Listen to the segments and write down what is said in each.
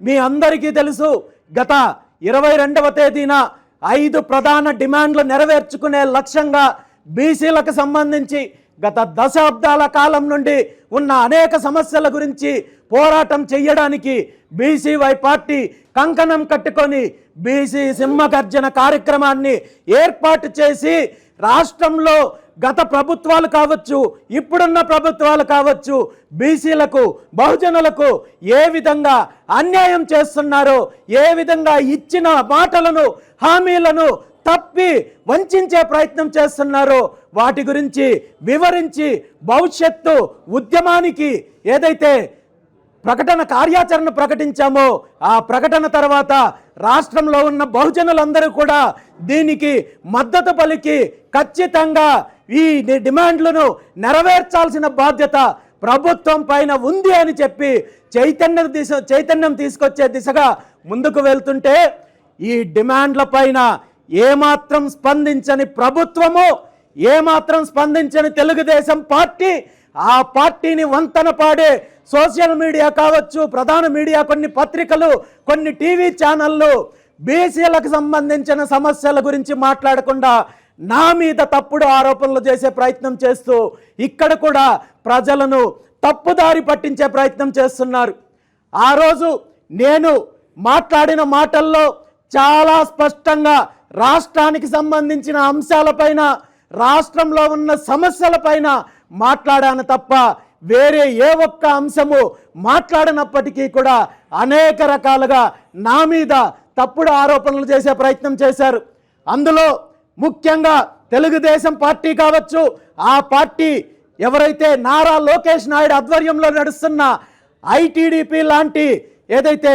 మీ అందరికీ తెలుసు, గత 22వ తేదీన 5 ప్రధాన డిమాండ్లు నెరవేర్చుకునే లక్ష్యంగా బీసీలకు సంబంధించి గత దశాబ్దాల కాలం నుండి ఉన్న అనేక సమస్యల గురించి పోరాటం చేయడానికి బీసీవై పార్టీ కంకణం కట్టుకొని బీసీ సింహగర్జన కార్యక్రమాన్ని ఏర్పాటు చేసి రాష్ట్రంలో గత ప్రభుత్వాలు కావచ్చు, ఇప్పుడున్న ప్రభుత్వాలు కావచ్చు, బీసీలకు బహుజనులకు ఏ విధంగా అన్యాయం చేస్తున్నారో, ఏ విధంగా ఇచ్చిన మాటలను హామీలను తప్పి వంచే ప్రయత్నం చేస్తున్నారో వాటి గురించి వివరించి భవిష్యత్తు ఉద్యమానికి ఏదైతే ప్రకటన కార్యాచరణ ప్రకటించామో ఆ ప్రకటన తర్వాత రాష్ట్రంలో ఉన్న బహుజనులందరూ కూడా దీనికి మద్దతు పలికి ఖచ్చితంగా ఈ డిమాండ్లను నెరవేర్చాల్సిన బాధ్యత ప్రభుత్వం పైన ఉంది అని చెప్పి చైతన్యం తీసుకొచ్చే దిశగా ముందుకు వెళ్తుంటే ఈ డిమాండ్ల పైన ఏమాత్రం స్పందించని ప్రభుత్వము, ఏమాత్రం స్పందించని తెలుగుదేశం పార్టీ, ఆ పార్టీని వంతన పాడే సోషల్ మీడియా కావచ్చు, ప్రధాన మీడియా, కొన్ని పత్రికలు, కొన్ని టీవీ ఛానళ్ళు బీసీలకు సంబంధించిన సమస్యల గురించి మాట్లాడకుండా నా మీద తప్పుడు ఆరోపణలు చేసే ప్రయత్నం చేస్తూ ఇక్కడ కూడా ప్రజలను తప్పుదారి పట్టించే ప్రయత్నం చేస్తున్నారు. ఆ రోజు నేను మాట్లాడిన మాటల్లో చాలా స్పష్టంగా రాష్ట్రానికి సంబంధించిన అంశాలపైన, రాష్ట్రంలో ఉన్న సమస్యలపైన మాట్లాడాను తప్ప వేరే ఏ ఒక్క అంశము మాట్లాడినప్పటికీ కూడా అనేక రకాలుగా నా మీద తప్పుడు ఆరోపణలు చేసే ప్రయత్నం చేశారు. అందులో ముఖ్యంగా తెలుగుదేశం పార్టీ కావచ్చు, ఆ పార్టీ ఎవరైతే నారా లోకేష్ నాయుడు ఆధ్వర్యంలో నడుస్తున్న ఐటీడీపీ లాంటి ఏదైతే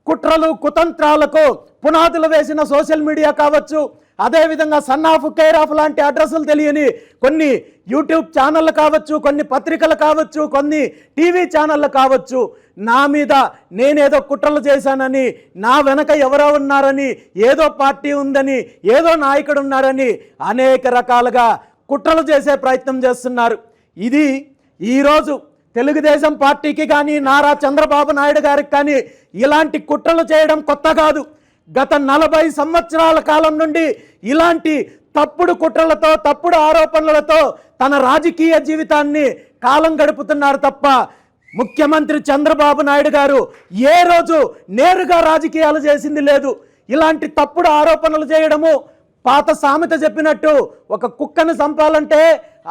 కుట్రలు కుతంత్రాలకు పునాదులు వేసిన సోషల్ మీడియా కావచ్చు, అదేవిధంగా సన్ ఆఫ్ కేర్ ఆఫ్ లాంటి అడ్రస్లు తెలియని కొన్ని యూట్యూబ్ ఛానళ్ళు కావచ్చు, కొన్ని పత్రికలు కావచ్చు, కొన్ని టీవీ ఛానళ్ళు కావచ్చు, నా మీద నేనేదో కుట్రలు చేశానని, నా వెనక ఎవరో ఉన్నారని, ఏదో పార్టీ ఉందని, ఏదో నాయకుడు ఉన్నారని అనేక రకాలుగా కుట్రలు చేసే ప్రయత్నం చేస్తున్నారు. ఇది ఈరోజు తెలుగుదేశం పార్టీకి కానీ నారా చంద్రబాబు నాయుడు గారికి కానీ ఇలాంటి కుట్రలు చేయడం కొత్త కాదు. గత 40 సంవత్సరాల కాలం నుండి ఇలాంటి తప్పుడు కుట్రలతో, తప్పుడు ఆరోపణలతో తన రాజకీయ జీవితాన్ని కాలం గడుపుతున్నారు తప్ప ముఖ్యమంత్రి చంద్రబాబు నాయుడు గారు ఏ రోజు నేరుగా రాజకీయాలు చేసింది లేదు. ఇలాంటి తప్పుడు ఆరోపణలు చేయడము, పాత సామెత చెప్పినట్టు ఒక కుక్కను చంపాలంటే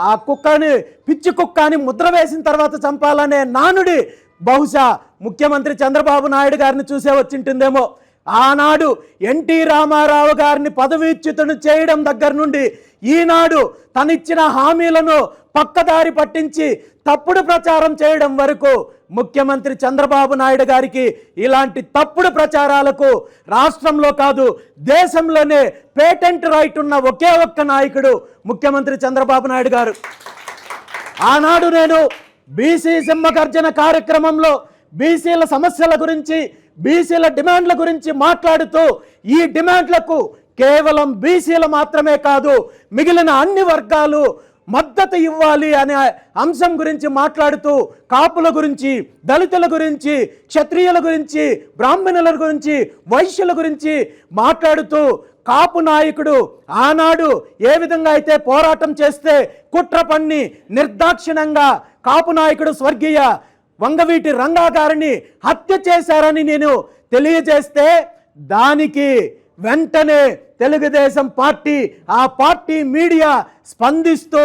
ఆ కుక్కని పిచ్చి కుక్క అని ముద్ర వేసిన తర్వాత చంపాలనే నానుడి బహుశా ముఖ్యమంత్రి చంద్రబాబు నాయుడు గారిని చూసే వచ్చింటుందేమో. ఆనాడు ఎన్టీ రామారావు గారిని పదవీచ్యుతుడు చేయడం దగ్గర నుండి ఈనాడు తనిచ్చిన హామీలను పక్కదారి పట్టించి తప్పుడు ప్రచారం చేయడం వరకు ముఖ్యమంత్రి చంద్రబాబు నాయుడు గారికి ఇలాంటి తప్పుడు ప్రచారాలకు రాష్ట్రంలో కాదు దేశంలోనే పేటెంట్ రైట్ ఉన్న ఒకే ఒక్క నాయకుడు ముఖ్యమంత్రి చంద్రబాబు నాయుడు గారు. ఆనాడు నేను బీసీ సింహగర్జన కార్యక్రమంలో బీసీల సమస్యల గురించి, బీసీల డిమాండ్ల గురించి మాట్లాడుతూ ఈ డిమాండ్లకు కేవలం బీసీలు మాత్రమే కాదు మిగిలిన అన్ని వర్గాలు మద్దతు ఇవ్వాలి అనే అంశం గురించి మాట్లాడుతూ కాపుల గురించి, దళితుల గురించి, క్షత్రియుల గురించి, బ్రాహ్మణుల గురించి, వైశ్యుల గురించి మాట్లాడుతూ కాపు నాయకుడు ఆనాడు ఏ విధంగా అయితే పోరాటం చేస్తే కుట్ర పన్ని నిర్దాక్షిణ్యంగా కాపు నాయకుడు స్వర్గీయ వంగవీటి రంగా గారిని హత్య చేశారని నేను తెలియజేస్తే దానికి వెంటనే తెలుగుదేశం పార్టీ, ఆ పార్టీ మీడియా స్పందిస్తూ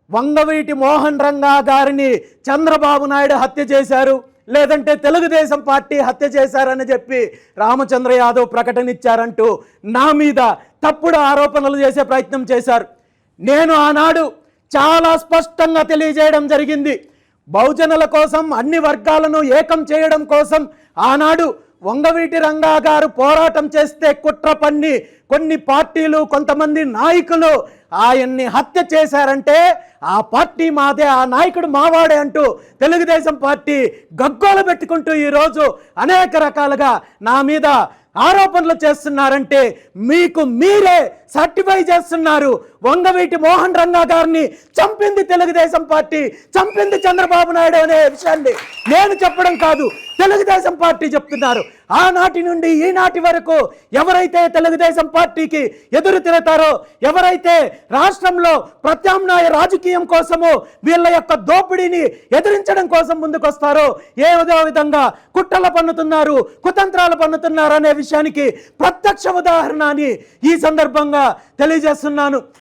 వంగవీటి మోహన్ రంగా గారిని చంద్రబాబు నాయుడు హత్య చేశారు, లేదంటే తెలుగుదేశం పార్టీ హత్య చేశారని చెప్పి రామచంద్ర యాదవ్ ప్రకటన ఇచ్చారంటూ నా మీద తప్పుడు ఆరోపణలు చేసే ప్రయత్నం చేశారు. నేను ఆనాడు చాలా స్పష్టంగా తెలియజేయడం జరిగింది. బహుజనుల కోసం, అన్ని వర్గాలను ఏకం చేయడం కోసం ఆనాడు వంగవీటి రంగా గారు పోరాటం చేస్తే కుట్ర పన్ని కొన్ని పార్టీలు, కొంతమంది నాయకులు ఆయన్ని హత్య చేశారంటే ఆ పార్టీ మాదే, ఆ నాయకుడు మావాడే అంటూ తెలుగుదేశం పార్టీ గగ్గోలు పెట్టుకుంటూ ఈరోజు అనేక రకాలుగా నా మీద ఆరోపణలు చేస్తున్నారంటే మీకు మీరే సర్టిఫై చేస్తున్నారు. వంగవీటి మోహన్ రంగా గారిని చంపింది తెలుగుదేశం పార్టీ, చంపింది చంద్రబాబు నాయుడు అనే విషయాన్ని నేను చెప్పడం కాదు, తెలుగుదేశం పార్టీ చెప్తున్నారు. ఆనాటి నుండి ఈనాటి వరకు ఎవరైతే తెలుగుదేశం పార్టీకి ఎదురు తిరుగుతారో, ఎవరైతే రాష్ట్రంలో ప్రత్యామ్నాయ రాజకీయం కోసము వీళ్ళ యొక్క దోపిడీని ఎదిరించడం కోసం ముందుకొస్తారో, ఏదో విధంగా కుట్రలు పన్నుతున్నారు, కుతంత్రాలు పన్నుతున్నారు అనే విషయానికి ప్రత్యక్ష ఉదాహరణ అని ఈ సందర్భంగా తెలియజేస్తున్నాను.